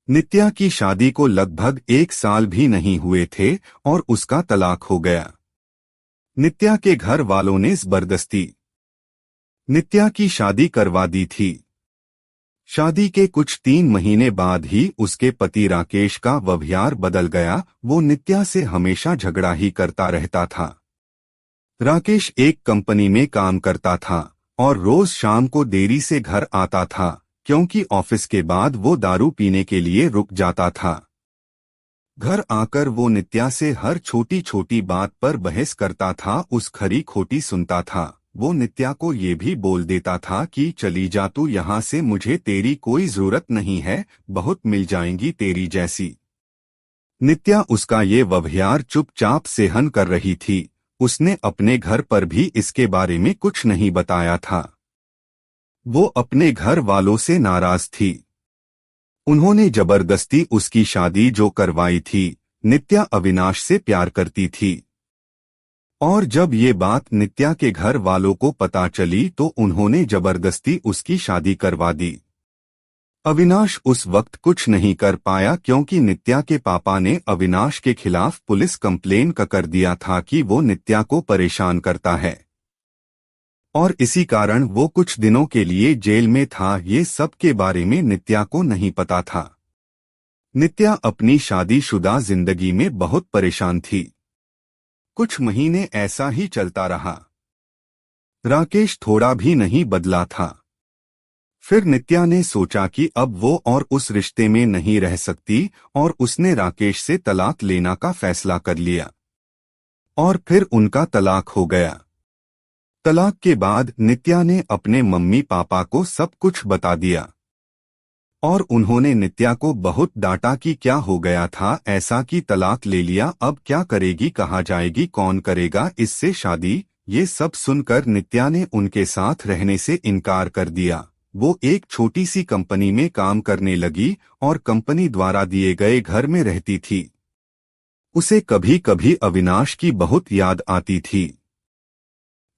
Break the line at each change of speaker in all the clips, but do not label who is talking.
नित्या की शादी को लगभग 1 साल भी नहीं हुए थे और उसका तलाक हो गया। नित्या के घर वालों ने जबरदस्ती नित्या की शादी करवा दी थी। शादी के कुछ 3 महीने बाद ही उसके पति राकेश का व्यवहार बदल गया। वो नित्या से हमेशा झगड़ा ही करता रहता था। राकेश एक कंपनी में काम करता था और रोज शाम को देरी से घर आता था क्योंकि ऑफिस के बाद वो दारू पीने के लिए रुक जाता था। घर आकर वो नित्या से हर छोटी छोटी बात पर बहस करता था, उस खरी खोटी सुनता था। वो नित्या को ये भी बोल देता था कि चली जा तू यहाँ से, मुझे तेरी कोई जरूरत नहीं है, बहुत मिल जाएंगी तेरी जैसी। नित्या उसका ये व्यवहार चुपचाप सहन कर रही थी। उसने अपने घर पर भी इसके बारे में कुछ नहीं बताया था। वो अपने घर वालों से नाराज थी। उन्होंने जबरदस्ती उसकी शादी जो करवाई थी। नित्या अविनाश से प्यार करती थी और जब ये बात नित्या के घर वालों को पता चली तो उन्होंने जबरदस्ती उसकी शादी करवा दी। अविनाश उस वक्त कुछ नहीं कर पाया क्योंकि नित्या के पापा ने अविनाश के खिलाफ पुलिस कंप्लेन कर दिया था कि वो नित्या को परेशान करता है और इसी कारण वो कुछ दिनों के लिए जेल में था। ये सब के बारे में नित्या को नहीं पता था। नित्या अपनी शादीशुदा जिंदगी में बहुत परेशान थी। कुछ महीने ऐसा ही चलता रहा। राकेश थोड़ा भी नहीं बदला था। फिर नित्या ने सोचा कि अब वो और उस रिश्ते में नहीं रह सकती और उसने राकेश से तलाक लेना का फैसला कर लिया और फिर उनका तलाक हो गया। तलाक के बाद नित्या ने अपने मम्मी पापा को सब कुछ बता दिया और उन्होंने नित्या को बहुत डांटा कि क्या हो गया था ऐसा कि तलाक ले लिया, अब क्या करेगी, कहाँ जाएगी, कौन करेगा इससे शादी। ये सब सुनकर नित्या ने उनके साथ रहने से इनकार कर दिया। वो एक छोटी सी कंपनी में काम करने लगी और कंपनी द्वारा दिए गए घर में रहती थी। उसे कभी कभी अविनाश की बहुत याद आती थी,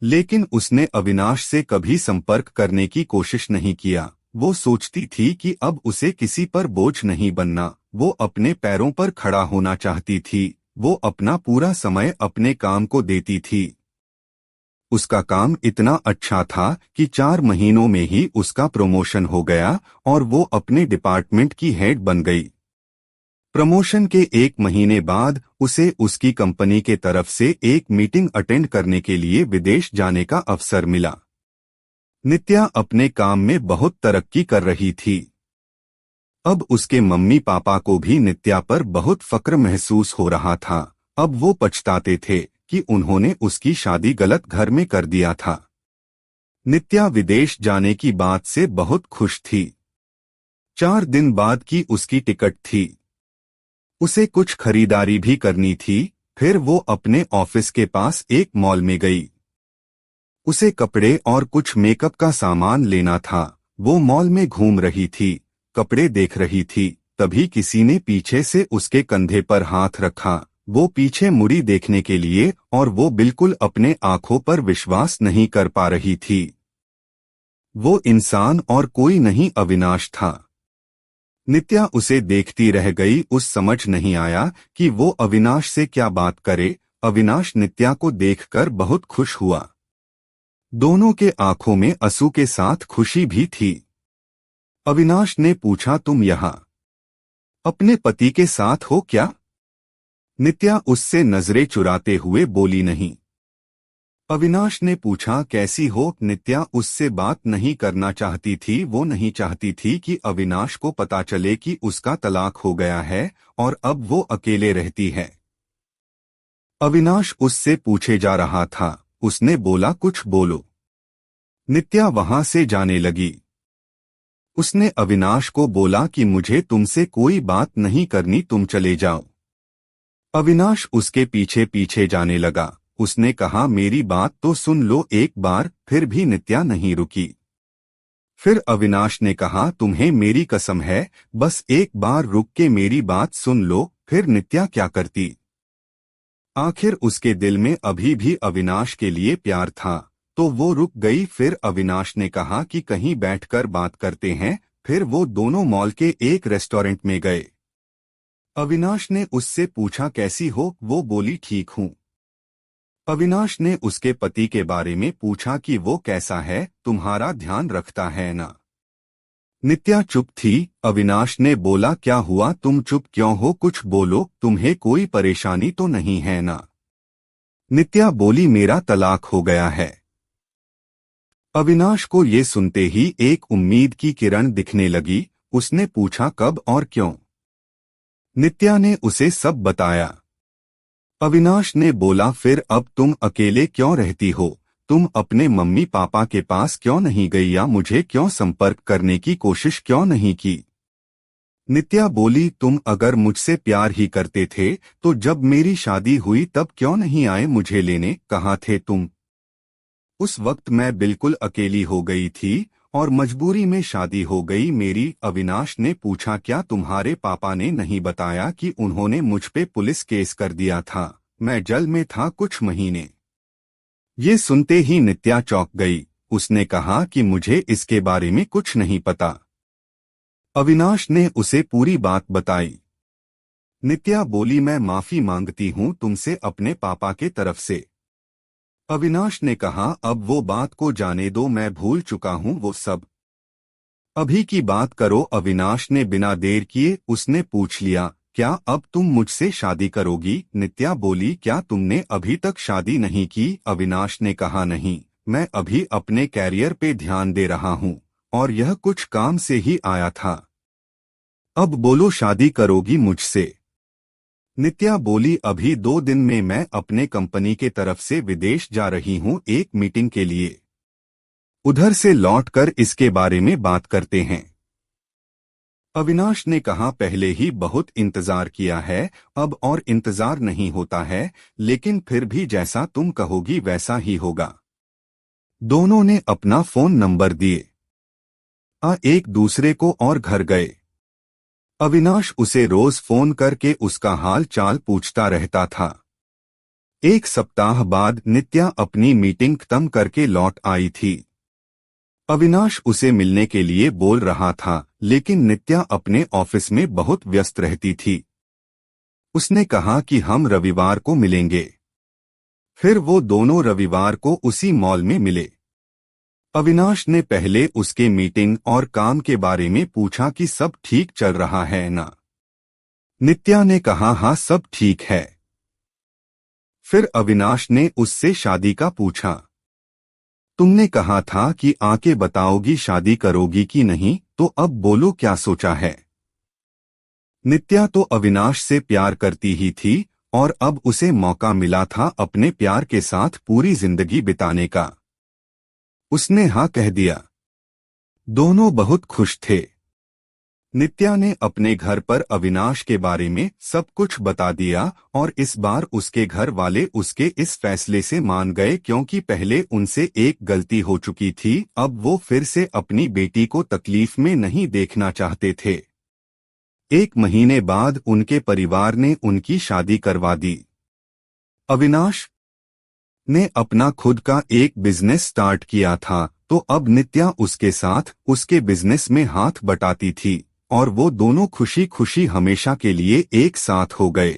लेकिन उसने अविनाश से कभी संपर्क करने की कोशिश नहीं किया। वो सोचती थी कि अब उसे किसी पर बोझ नहीं बनना, वो अपने पैरों पर खड़ा होना चाहती थी। वो अपना पूरा समय अपने काम को देती थी। उसका काम इतना अच्छा था कि 4 महीनों में ही उसका प्रमोशन हो गया और वो अपने डिपार्टमेंट की हेड बन गई। प्रमोशन के 1 महीने बाद उसे उसकी कंपनी के तरफ से एक मीटिंग अटेंड करने के लिए विदेश जाने का अवसर मिला। नित्या अपने काम में बहुत तरक्की कर रही थी। अब उसके मम्मी पापा को भी नित्या पर बहुत फक्र महसूस हो रहा था। अब वो पछताते थे कि उन्होंने उसकी शादी गलत घर में कर दिया था। नित्या विदेश जाने की बात से बहुत खुश थी। 4 दिन बाद की उसकी टिकट थी। उसे कुछ खरीदारी भी करनी थी। फिर वो अपने ऑफिस के पास एक मॉल में गई। उसे कपड़े और कुछ मेकअप का सामान लेना था। वो मॉल में घूम रही थी, कपड़े देख रही थी, तभी किसी ने पीछे से उसके कंधे पर हाथ रखा। वो पीछे मुड़ी देखने के लिए और वो बिल्कुल अपने आंखों पर विश्वास नहीं कर पा रही थी। वो इंसान और कोई नहीं अविनाश था। नित्या उसे देखती रह गई। उस समझ नहीं आया कि वो अविनाश से क्या बात करे। अविनाश नित्या को देखकर बहुत खुश हुआ। दोनों के आंखों में आंसू के साथ खुशी भी थी। अविनाश ने पूछा, तुम यहाँ अपने पति के साथ हो क्या? नित्या उससे नजरें चुराते हुए बोली, नहीं। अविनाश ने पूछा, कैसी हो? नित्या उससे बात नहीं करना चाहती थी। वो नहीं चाहती थी कि अविनाश को पता चले कि उसका तलाक हो गया है और अब वो अकेले रहती है। अविनाश उससे पूछे जा रहा था। उसने बोला, कुछ बोलो। नित्या वहां से जाने लगी। उसने अविनाश को बोला कि मुझे तुमसे कोई बात नहीं करनी, तुम चले जाओ। अविनाश उसके पीछे पीछे जाने लगा। उसने कहा, मेरी बात तो सुन लो एक बार। फिर भी नित्या नहीं रुकी। फिर अविनाश ने कहा, तुम्हें मेरी कसम है, बस एक बार रुक के मेरी बात सुन लो। फिर नित्या क्या करती? आखिर उसके दिल में अभी भी अविनाश के लिए प्यार था, तो वो रुक गई। फिर अविनाश ने कहा कि कहीं बैठकर बात करते हैं। फिर वो दोनों मॉल के एक रेस्टोरेंट में गए। अविनाश ने उससे पूछा कैसी हो, वो बोली ठीक हूँ। अविनाश ने उसके पति के बारे में पूछा कि वो कैसा है, तुम्हारा ध्यान रखता है ना। नित्या चुप थी। अविनाश ने बोला क्या हुआ, तुम चुप क्यों हो, कुछ बोलो, तुम्हें कोई परेशानी तो नहीं है ना। नित्या बोली मेरा तलाक हो गया है। अविनाश को ये सुनते ही एक उम्मीद की किरण दिखने लगी। उसने पूछा कब और क्यों। नित्या ने उसे सब बताया। अविनाश ने बोला फिर अब तुम अकेले क्यों रहती हो, तुम अपने मम्मी पापा के पास क्यों नहीं गई या मुझे क्यों संपर्क करने की कोशिश क्यों नहीं की। नित्या बोली तुम अगर मुझसे प्यार ही करते थे तो जब मेरी शादी हुई तब क्यों नहीं आए मुझे लेने, कहाँ थे तुम। उस वक्त मैं बिल्कुल अकेली हो गई थी और मजबूरी में शादी हो गई मेरी। अविनाश ने पूछा क्या तुम्हारे पापा ने नहीं बताया कि उन्होंने मुझ पे पुलिस केस कर दिया था, मैं जेल में था कुछ महीने। ये सुनते ही नित्या चौंक गई। उसने कहा कि मुझे इसके बारे में कुछ नहीं पता। अविनाश ने उसे पूरी बात बताई। नित्या बोली मैं माफी मांगती हूँ तुमसे अपने पापा के तरफ से। अविनाश ने कहा अब वो बात को जाने दो, मैं भूल चुका हूँ वो सब, अभी की बात करो। अविनाश ने बिना देर किए उसने पूछ लिया क्या अब तुम मुझसे शादी करोगी। नित्या बोली क्या तुमने अभी तक शादी नहीं की। अविनाश ने कहा नहीं, मैं अभी अपने कैरियर पे ध्यान दे रहा हूँ और यह कुछ काम से ही आया था। अब बोलो शादी करोगी मुझसे। नित्या बोली अभी 2 दिन में मैं अपने कंपनी के तरफ से विदेश जा रही हूँ एक मीटिंग के लिए, उधर से लौटकर इसके बारे में बात करते हैं। अविनाश ने कहा पहले ही बहुत इंतजार किया है, अब और इंतजार नहीं होता है, लेकिन फिर भी जैसा तुम कहोगी वैसा ही होगा। दोनों ने अपना फोन नंबर दिए, एक दूसरे को और घर गए। अविनाश उसे रोज फोन करके उसका हाल चाल पूछता रहता था। एक सप्ताह बाद नित्या अपनी मीटिंग खत्म करके लौट आई थी। अविनाश उसे मिलने के लिए बोल रहा था, लेकिन नित्या अपने ऑफिस में बहुत व्यस्त रहती थी। उसने कहा कि हम रविवार को मिलेंगे। फिर वो दोनों रविवार को उसी मॉल में मिले। अविनाश ने पहले उसके मीटिंग और काम के बारे में पूछा कि सब ठीक चल रहा है ना। नित्या ने कहा हाँ सब ठीक है। फिर अविनाश ने उससे शादी का पूछा। तुमने कहा था कि आके बताओगी शादी करोगी कि नहीं, तो अब बोलो क्या सोचा है। नित्या तो अविनाश से प्यार करती ही थी और अब उसे मौका मिला था अपने प्यार के साथ पूरी जिंदगी बिताने का। उसने हाँ कह दिया। दोनों बहुत खुश थे। नित्या ने अपने घर पर अविनाश के बारे में सब कुछ बता दिया और इस बार उसके घर वाले उसके इस फैसले से मान गए क्योंकि पहले उनसे एक गलती हो चुकी थी। अब वो फिर से अपनी बेटी को तकलीफ में नहीं देखना चाहते थे। 1 महीने बाद उनके परिवार ने उनकी शादी करवा दी। अविनाश ने अपना खुद का एक बिजनेस स्टार्ट किया था, तो अब नित्या उसके साथ उसके बिजनेस में हाथ बटाती थी और वो दोनों खुशी खुशी हमेशा के लिए एक साथ हो गए।